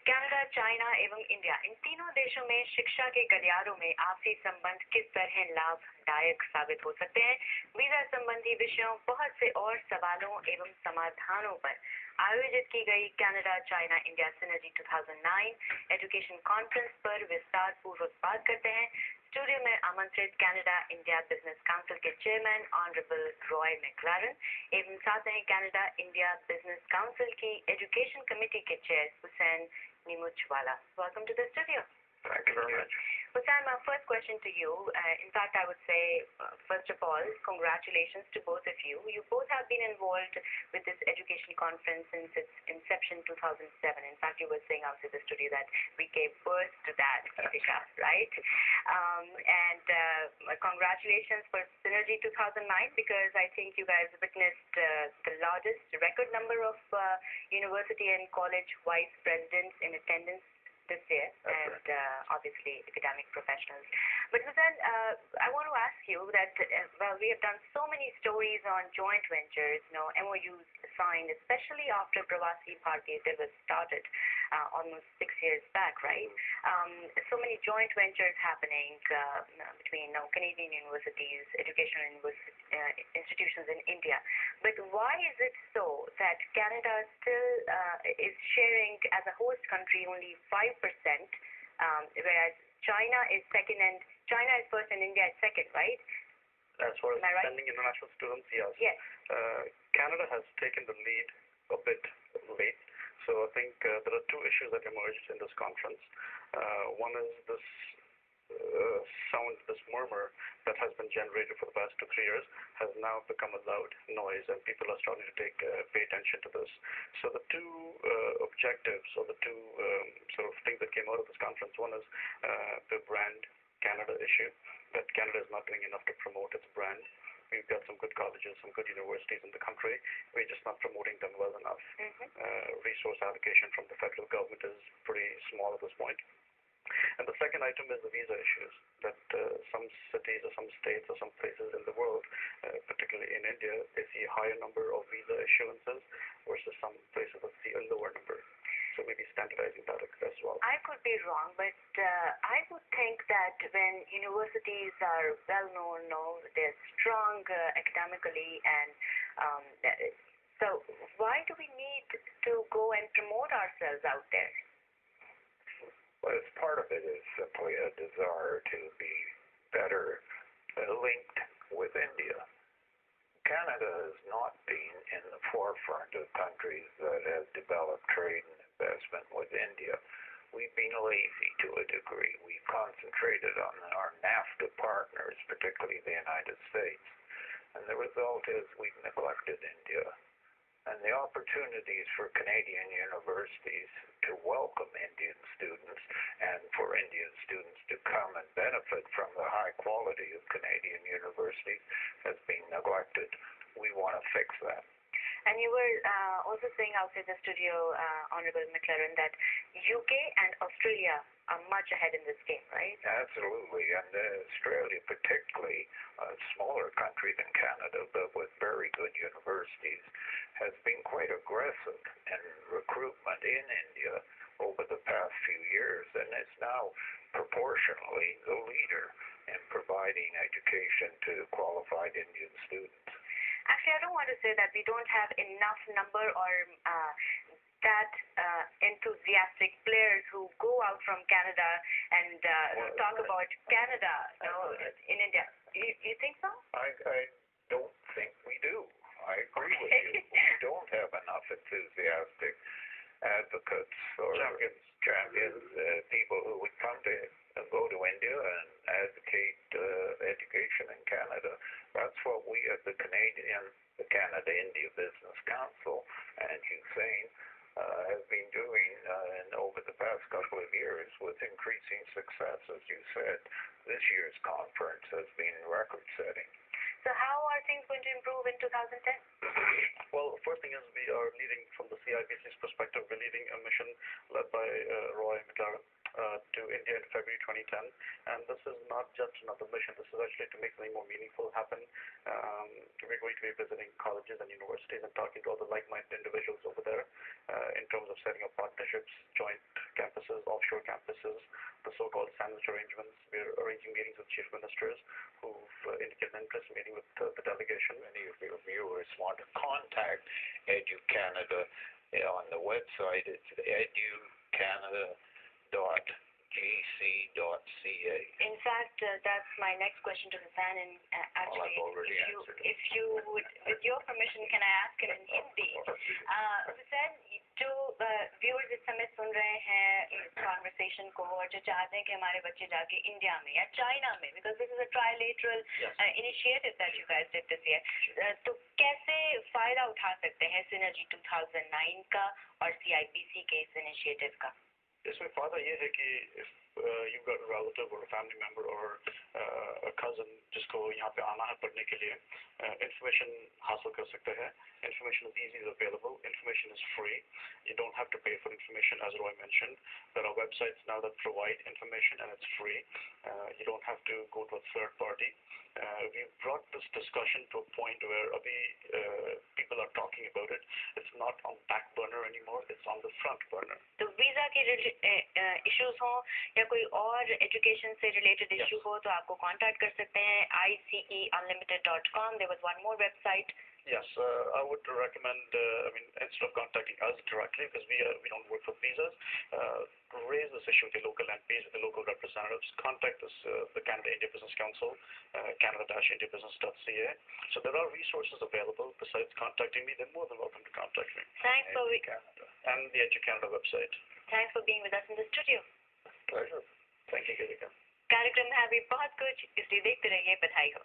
Canada, China एवं India in तीनों देशों में शिक्षा के गलियारों में आपसी संबंध किस तरह लाभदायक साबित हो सकते हैं? वीजा संबंधी विषयों, बहुत से और सवालों एवं समाधानों पर आयोजित की गई Canada, China, India synergy 2009 education conference पर विस्तार पूर्वक बात करते हैं। स्टूडियो में आमंत्रित कनाडा इंडिया बिजनेस काउंसिल के चेयरमैन ऑनरेबल रॉय मैक्लारन एवं साथ हैं कनाडा इंडिया बिजनेस काउंसिल की एजुकेशन कमेटी के chair Hussain Nimuchwala. Welcome to the studio. Thank you very much. Hussain, my first question to you, in fact, I would say, first of all, congratulations to both of you. You both have been involved with this education conference since its inception 2007. In fact, you were saying outside the studio that we gave birth to that, Kritika, right? Congratulations for Synergy 2009 because I think you guys witnessed the largest record number of university and college vice presidents in attendance this year, and obviously academic professionals. But Hussain, I want to ask you that, well, we have done so many stories on joint ventures, MOUs signed, especially after Pravasi Bharatiya was started almost 6 years back, right? So many joint ventures happening between Canadian universities, educational institutions in India. But why is it so that Canada still is sharing as a host country only 5%, whereas China is second and China is first and India is second, right? As far as sending international students, yes. Yes. Canada has taken the lead a bit late. So I think there are two issues that emerged in this conference. One is this this murmur that has been generated for the past 2-3 years has now become a loud noise, and people are starting to pay attention to this. So the two objectives, or the two sort of things that came out of this conference, one is the brand Canada issue, that Canada is not doing enough to promote its brand. We've got some good colleges, some good universities in the country. We're just not promoting them well enough. Resource allocation from the federal government is pretty small at this point. And the second item is the visa issues, that some cities or some states or some places in the world, particularly in India, they see a higher number of visa issuances versus some places that see a lower number. So maybe standardizing that as well. I could be wrong, but I would think that when universities are well known, they're strong academically, and so why do we need to go and promote ourselves out there? Well, part of it is simply a desire to be better linked with India. Canada has not been in the forefront of countries that have developed trade and investment with India. We've been lazy to a degree. We've concentrated on our NAFTA partners, particularly the United States. And the result is we've neglected India. And the opportunities for Canadian universities to welcome Indian students and for Indian students to come and benefit from the high quality of Canadian universities has been neglected. We want to fix that. And you were also saying outside the studio, Honorable McLaren, that UK and Australia are much ahead in this game, right? Absolutely, and Australia, particularly a smaller country than Canada, but with very good universities, has been quite aggressive in recruitment in India over the past few years, and is now proportionally the leader in providing education to qualified Indian students. Actually, I don't want to say that we don't have enough number or that enthusiastic players who go out from Canada and talk about Canada in India. You think so? I don't think we do. I agree with you. We don't have enough enthusiastic advocates or champions, people who would come to go to India and advocate education in Canada. That's what we at the Canada-India Business Council and Hussein have been doing over the past couple of years with increasing success. As you said, this year's conference has been record-setting. So how are things going to improve in 2010? Well, the first thing is we are leading, from the CIBC's perspective, we're leading a mission led by Roy McLaren to India in February 2010. And this is not just another mission. This is actually to make something more meaningful happen. We're going to be visiting colleges and universities and talking to all the like-minded individuals over there in terms of setting up partnerships, joint campuses, offshore campuses, the so-called sandwich arrangements. We're arranging meetings with chief ministers who've indicated interest in meeting with the delegation. Many of your viewers want to contact EduCanada on the website. It's educanada.gc.ca. In fact, that's my next question to Hussain. And actually, I've already answered it. if you would, with your permission, can I ask it in Hindi? Hussain, जो viewers इस समय सुन रहे हैं इस conversation को और जो चाहते हैं कि हमारे बच्चे जाके इंडिया में या चाइना में, because this is a trilateral initiative that you guys did this year, तो कैसे फायदा उठा सकते हैं Synergy 2009 का और CIPC के इस initiative का? इसमें फायदा ये है कि if you've got a relative or a family member or a cousin जिसको यहाँ पे आना है पढ़ने के लिए, information हासिल कर सकते हैं. Information is easily available. Information is free. You don't have to pay for information, as Roy mentioned. There are websites now that provide information and it's free. You don't have to go to a third party. We've brought this discussion to a point where people are talking about it. It's not on back burner anymore. It's on the front burner. तो visa के issues हो या कोई और education से related issue हो तो आपको contact कर सकते हैं iceunlimited.com. There was one more website. Yes, I would recommend, instead of contacting us directly, because we don't work for visas, raise this issue with the local MPs, with the local representatives. Contact us, the Canada-India Business Council, canada-indiabusiness.ca. So there are resources available. Besides contacting me, they're more than welcome to contact me. Thanks for and the EduCanada website. Thanks for being with us in the studio. Pleasure. Thank you, Gilika. कार्यक्रम में अभी बहुत कुछ, इसलिए देखते रहिए. बधाई हो.